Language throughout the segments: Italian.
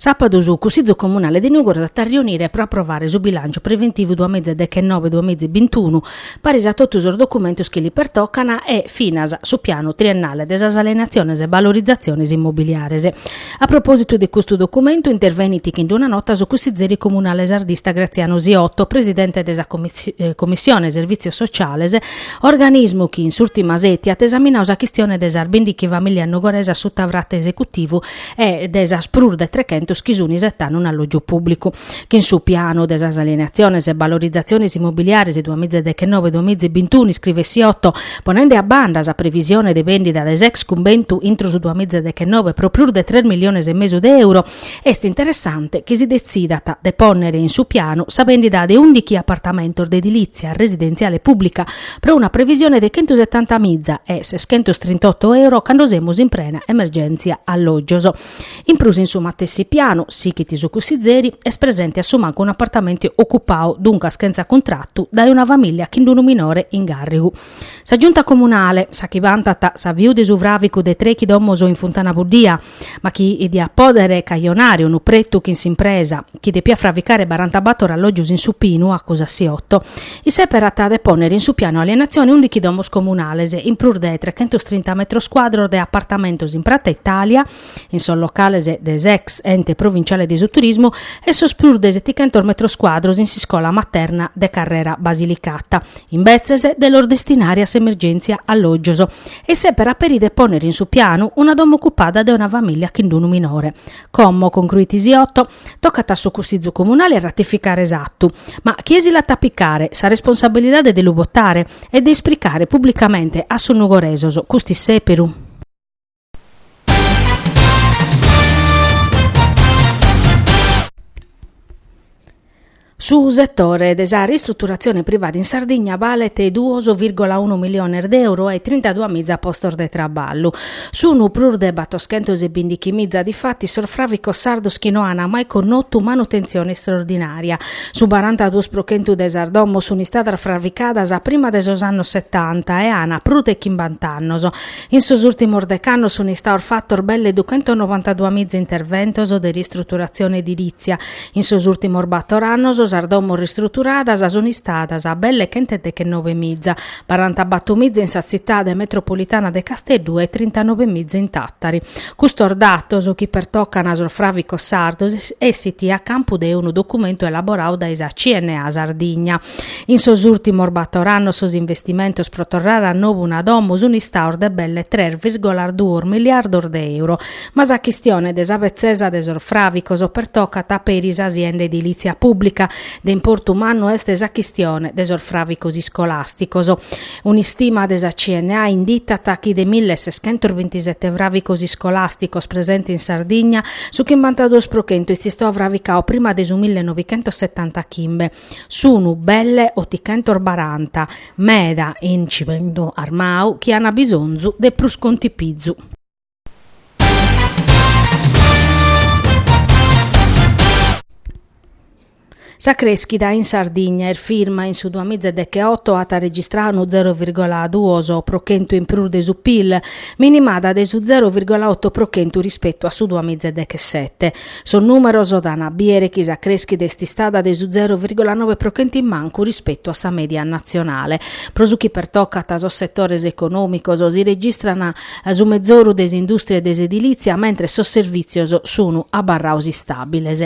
Sabato su Consiglio Comunale di Nuoro da riunire per approvare il bilancio preventivo 2019-2021, parisi a tutti i documenti che li pertoccano e finas su piano triennale delle alienazioni e valorizzazioni immobiliari. A proposito di questo documento, interveniti in una nota su Consigliere Comunale Sardista Graziano Ziotto, presidente della Commissione Servizio Sociale, organismo che in ultima setti ha esaminato la questione della Arbindichi famiglia nugoresa su tavrate esecutivo e della sprur de 300 schisuni settano un alloggio pubblico, che in su piano delle alienazioni e valorizzazioni immobiliari 2019-2021 scrive Ziotto, ponendo a banda la previsione di vendita des ex conventu intro su 2019 proprio de 3 milioni e mezzo di euro, è interessante che si decida a deponere in su piano sa vendita di 11 appartamenti di edilizia residenziale pubblica per una previsione di 170 mizza e 638 euro quando siamo in plena emergenza alloggoso. In plus insomma tessi piano, sì che ti su zeri, è presente a manco un appartamento occupato dunque senza contratto da una famiglia che un minore in garrigu. Sa giunta comunale, sa chi vantata sa viu de suvravico de trechi domoso in Fontana Buddia, ma chi di appodere caglionare un upretto che si impresa, chi de pia fravicare barantabato ralloggius in supino a cosa Ziotto, i separata de ponere in su piano alienazione un domos comunales in prur de 330 metro quadro de appartamentos in Prata Italia, in sol locales des ex ente provinciale di turismo e sospur de 700 metro quadros in scuola materna de Carrera Basilicata, in bezzese dell'ordestinaria emergenza alloggoso e se per apperire ponere in su piano una domo occupata da una famiglia che un minore. Commo concluiti Ziotto, tocca a suo Consiglio Comunale ratificare esatto, ma chiesi la tappicare sa responsabilità de votare e di esplicare pubblicamente a suo nugoresoso custi seperu. Su settore della ristrutturazione privata in Sardegna vale 2,1 milioni di euro e 32 mizza posto de traballo. Su un prur de battoschentos e bindichi mizza di fatti sorfravico sardo schinoana mai connotto manutenzione straordinaria. Su 42 sprochentu de Sardommo su un'istadra fravicadas a prima de anni 70 e ana prute chimbantannoso. In sus ultimo decano su un'ista fattor belle 292 mizza interventoso de ristrutturazione edilizia. In sus ultimo battorannoso Sardommo ristrutturadas, asonistadas, a belle chentette che 9 mizza, 48 mizza in sazittà de metropolitana de Castellu e 39 mizza in Tattari. Custordatos o chi pertoccano al fravico sardos essiti a campo de un documento elaborato da isa CNA Sardigna. In sos ultimo battoranno sos investimentos protorrare a nuovo una domus unistaur de belle 3,2 miliardi di euro, ma sa questione desavezzesa de sorfravicos o pertoccata per is aziende edilizia pubblica de importo umano est esa chistione de sorfravicos scolasticos. Un'istima desa CNA indita tacchi de 1627 vravicos scolasticos presenti in Sardegna su 52 sprocento si sto vravicao prima de su 1970 chimbe. Sunu belle 840 meda in cimento armau chi hanno bisogno de plus conti pizzu. Sa crescita in Sardegna e firma in su 2018 ha registrato 0,2 procento in prur de su PIL, minimata de su 0,8 procento rispetto a su 2017. Son numeroso da nabiere che sa crescita esti stata de su 0,9 procento in manco rispetto a sa media nazionale. Prosuchi pertocca a sos settores economicos si registrano su mezzoru des industrie des edilizia, mentre sos servizios sono a barrausi stabiles.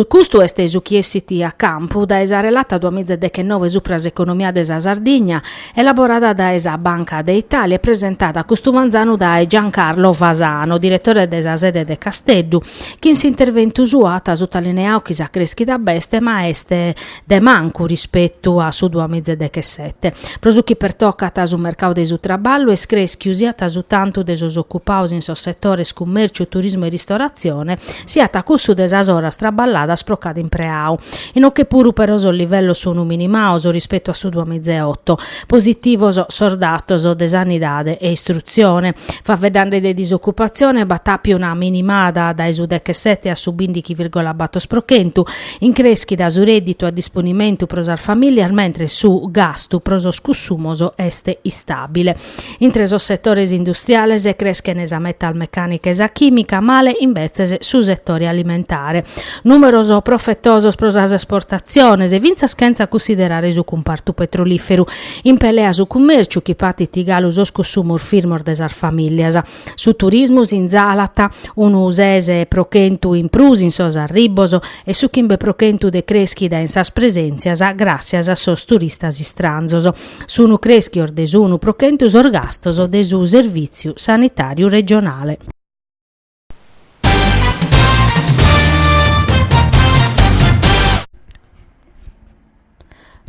Custo est su chiessi a campo da esa relata 2019 supras economia desa Sardegna, elaborata da esa Banca d'Italia e presentata a Custumanzano da Giancarlo Fasano, direttore desa sede de Castellu, che si intervento usuata su talineao che sa crescita beste ma este de manco rispetto a su 2017. Prosuchi pertoccata su mercato de su traballo e screschi usiata su tanto de sos occupaus in sos settores commercio, turismo e ristorazione, sia ta cussu desa oras traballada sprocata in preau. in o che puru però il livello sono minimaoso rispetto a su 2008, positivos sordatos de sanidade e istruzione, fa vedere de disoccupazione battappi una minimada dai su 17 a su 20,8%, increscita su reddito a disponimento prosar familiar, mentre su gasto prosos consumoso este istabile. In tre settores industriales cresce nesametta al meccanica e chimica, male invece su settore alimentare. Numeroso profettosos prosas esportaziones e vinza scherza a considerare su comparto petrolifero. In pelea su commercio chi patiti galus os consumur firmor desar familias. Su turismus in Zalata un usese prochentu in prus in sos arriboso e su chimbe prochentu de creschida in sas presenzias gracias a sos turistas istranzoso. Sunu creschior de sunu prochentus orgastoso de su servizio sanitario regionale.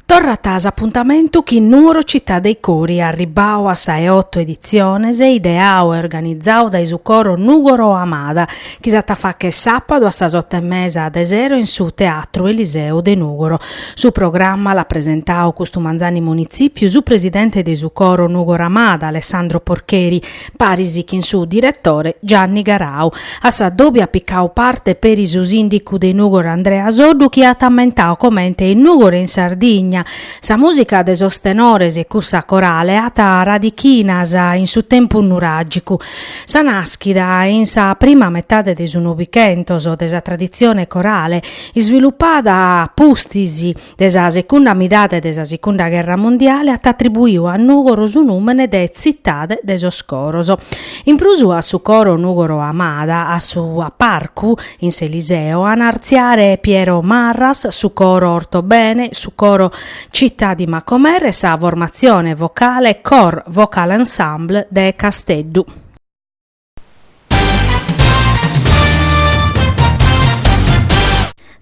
Torra tasa appuntamento chi numero Città dei Cori arribao a 6-8 edizione se ideao e organizzao dai su coro Nugoro Amada chi satta fa che sabato a sas 8:30 ad Esero in su Teatro Eliseo de Nugoro. Su programma la presentao Custumanzani Municipio su presidente de su coro Nugoro Amada Alessandro Porcheri, parisi chi in su direttore Gianni Garau. A sa doppia piccao parte per i su sindicu de Nugoro Andrea Soddu chi ha tammentao commente in Nugoro in Sardegna. Sa musica de sos tenores e cussa corale ata radichinas in su tempo nuragicu. Sa naschida in sa prima metà de su novichentos o de sa tradizione corale sviluppata a pustisi de sa seconda midade de sa seconda guerra mondiale at attribuiu a Nugoro su numene de zittade de sos coros. In prusu a su coro Nugoro Amada a su a Parcu in Seliseo a narziare Piero Marras su coro Ortobene su coro Città di Macomer e sa formazione vocale Cor Vocal Ensemble de Casteddu.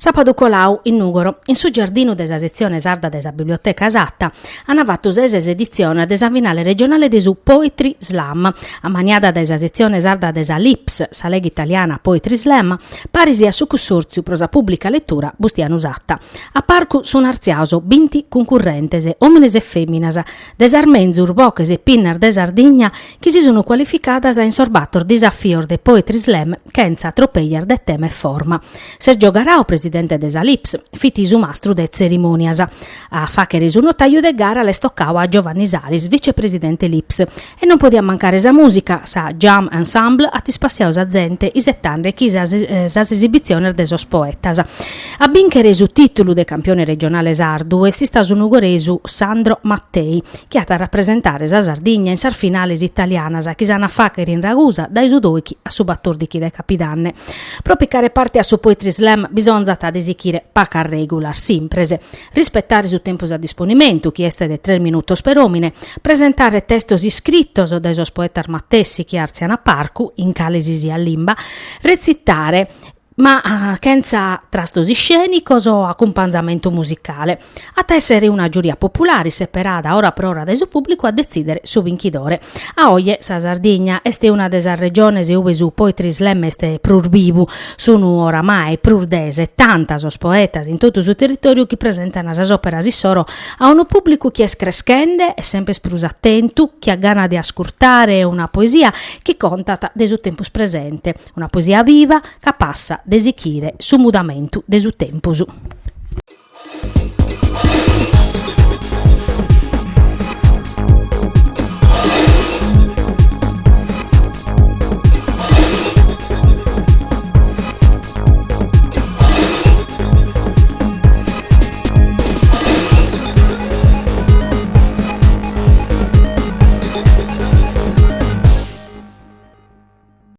Sabato colau in Nugoro, in su giardino desa sezione sarda desa biblioteca esatta, hanno fatto seses edizione desa finale regionale de su Poetry Slam, a maniada desa sezione sarda desa Lips, sa lega italiana Poetry Slam, parisi a su consorzio prosa pubblica lettura bustiano usatta. A Parcu su narziaso 20 concorrentese, omines e femminas, desarmenzur boches e pinner de Sardigna, che si sono qualificadas a insorbattor disaffior de Poetry Slam, kenza tropeier de tema e forma. Sergio Garau, presidente de Salips, fiti su mastru de cerimonias. A facere su notaio de gara le stoccava a Giovanni Salis, vicepresidente Lips. E non podia mancare sa musica, sa jam ensemble a ti spassiaus a gente isettande chi sas esibizione de sos poetas. A binchere su titolo de campione regionale sardu esti sta su nugoresu Sandro Mattei, che ha da rappresentare sa Sardigna in sar finales italianas chi s'ana facere in Ragusa dai sudoichi a su battordichi de Capidanne. Pro piccare parte a su Poetry Slam bisogna ad esichire paca regular simprese, rispettare su tempos a disponimento, chi este de 3 minutos per omine, presentare testos iscrittos de sos poetar mattessi chi arziano a Parcu, in calesi sia limba, recitare ma senza trastosi scenicos o accompagnamento musicale, a essere una giuria popolare separata ora per ora del pubblico a decidere su vincitore. A oie sa Sardigna este una desa regiones uve su Poetry Slam este prur vivu, sono oramai prur dese tantas os poetas in tutto su territorio che presentano sas operas issoro a un pubblico che es crescende e sempre sprus attento, che ha gana di ascoltare una poesia che contata de su tempus presente, una poesia viva che passa desichire su mudamento de su tempusu.